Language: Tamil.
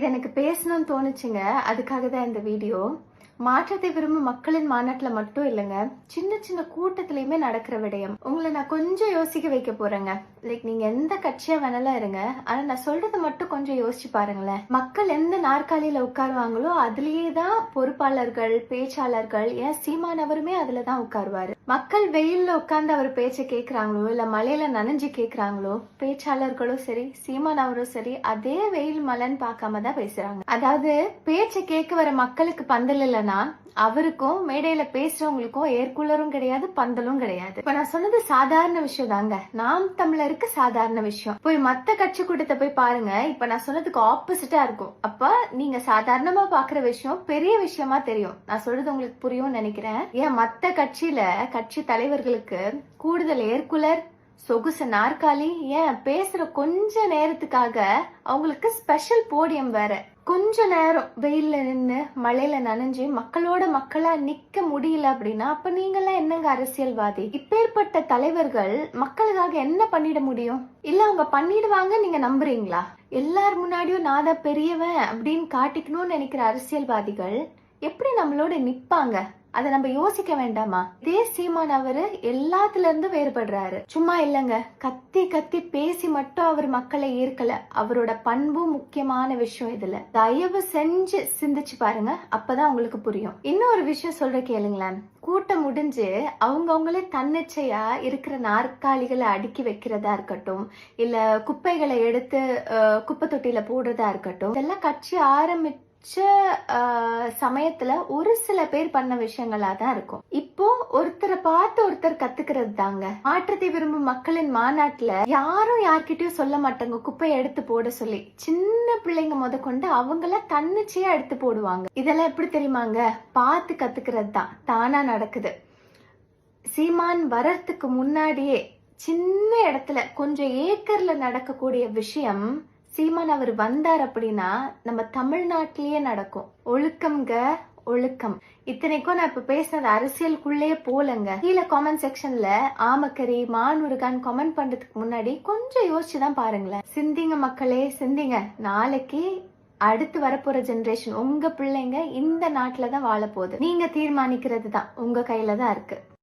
இது எனக்கு பேசணும்னு தோணுச்சுங்க. அதுக்காக தான் இந்த வீடியோ. மாற்றத்தை விரும்பும் மக்களின் மாநாட்டுல மட்டும் இல்லைங்க, சின்ன சின்ன கூட்டத்திலயுமே நடக்கிற விடயம். உங்களை நான் கொஞ்சம் யோசிக்க வைக்க போறேங்க. லைக் நீங்க எந்த கட்சியா வேணாலும் இருங்க, ஆனா நான் சொல்றதை மட்டும் கொஞ்சம் யோசிச்சு பாருங்களேன். மக்கள் எந்த நாற்காலியில உட்காருவாங்களோ அதுலயே தான் பொறுப்பாளர்கள், பேச்சாளர்கள், ஏன் சீமானவருமே அதுலதான் உட்காருவாரு. மக்கள் வெயில்ல உட்கார்ந்து அவர் பேச்ச கேக்குறாங்களோ இல்ல மழையில நனைஞ்சு கேக்குறாங்களோ, பேச்சாளர்களும் சரி சீமானவரும் சரி அதே வெயில் மழைன்னு பார்க்காம தான் பேசுறாங்க. அதாவது பேச்ச கேட்க வர மக்களுக்கு பந்தல் இல்லைன்னா அவருக்கும் மேடையில பேசுறவங்களுக்கும் ஏர்கூலரும் கிடையாது, பந்தலும் கிடையாது. இப்ப நான் சொன்னது சாதாரண விஷயம் தாங்க, நாம் தமிழருக்கு சாதாரண விஷயம். போய் மத்த கட்சி கூட்டத்தை போய் பாருங்க, இப்ப நான் சொன்னதுக்கு ஆப்போசிட்டா இருக்கும். அப்ப நீங்க சாதாரணமா பாக்குற விஷயம் பெரிய விஷயமா தெரியும். நான் சொல்றது உங்களுக்கு புரியும் நினைக்கிறேன். ஏன் மத்த கட்சியில கட்சி தலைவர்களுக்கு கூடுதல் ஏர்கூலர், சொகுசு நாற்காலி, ஏன் பேசுற கொஞ்ச நேரத்துக்காக அவங்களுக்கு ஸ்பெஷல் போடியம் வேற. கொஞ்ச நேரம் வெயில்ல நின்னு மழையில நனைஞ்சு மக்களோட மக்களா நிக்க முடியல அப்படின்னா அப்ப நீங்கெல்லாம் என்னங்க அரசியல்வாதி? இப்பேற்பட்ட தலைவர்கள் மக்களுக்காக என்ன பண்ணிட முடியும்? இல்ல அவங்க பண்ணிடுவாங்க நீங்க நம்புறீங்களா? எல்லார் முன்னாடியும் நான் தான் பெரியவன் அப்படின்னு காட்டிக்கணும்னு நினைக்கிற அரசியல்வாதிகள் எப்படி நம்மளோட நிப்பாங்க? அதை நம்ம யோசிக்க வேண்டாமா? இதே சீமான் அவரு எல்லாத்துல இருந்து வேறுபடுறாரு. சும்மா இல்லங்க, கத்தி கத்தி பேசி மட்டும் அவர் மக்களை ஈர்க்கல. அவரோட பண்பும் முக்கியமான விஷயம் இதுல. தயவு செஞ்சு சிந்திச்சு பாருங்க, அப்பதான் உங்களுக்கு புரியும். இன்னொரு விஷயம் சொல்ற கேளுங்களேன். கூட்டம் முடிஞ்சு அவங்களே தன்னிச்சையா இருக்கிற நாற்காலிகளை அடுக்கி வைக்கிறதா இருக்கட்டும், இல்ல குப்பைகளை எடுத்து குப்பை தொட்டியில போடுறதா இருக்கட்டும், இதெல்லாம் கட்சி ஆரம்பிச்சு சமயத்துல ஒரு சில பேர் பண்ண விஷயங்களா தான் இருக்கும். இப்போ ஒருத்தரை பார்த்து ஒருத்தர் கத்துக்கிறது தாங்க. மாற்றத்தை விரும்பும் மக்களின் மாநாட்டுல யாரும் யார்கிட்டயும் சொல்ல மாட்டாங்க குப்பையை எடுத்து போட சொல்லி. சின்ன பிள்ளைங்க முத கொண்டு அவங்கள தன்னிச்சையா எடுத்து போடுவாங்க. இதெல்லாம் எப்படி தெரியுமாங்க? பார்த்து கத்துக்கிறது தான், தானா நடக்குது. சீமான் வர்றதுக்கு முன்னாடியே சின்ன இடத்துல கொஞ்சம் ஏக்கர்ல நடக்கக்கூடிய விஷயம் சீமான் அவர் வந்தார் அப்படின்னா நம்ம தமிழ்நாட்டிலேயே நடக்கும். ஒழுக்கம்ங்க, ஒழுக்கம். இத்தனைக்கும் நான் இப்ப பேசினது அரசியலுக்குள்ளே போலங்க. கீழே காமெண்ட் செக்ஷன்ல ஆமக்கரி, மானுருகான் கமெண்ட் பண்றதுக்கு முன்னாடி கொஞ்சம் யோசிச்சுதான் பாருங்களேன். சிந்திங்க மக்களே, சிந்திங்க. நாளைக்கு அடுத்து வரப்போற ஜெனரேஷன், உங்க பிள்ளைங்க இந்த நாட்டுல தான் வாழ போகுது. நீங்க தீர்மானிக்கிறது தான் உங்க கையில தான் இருக்கு.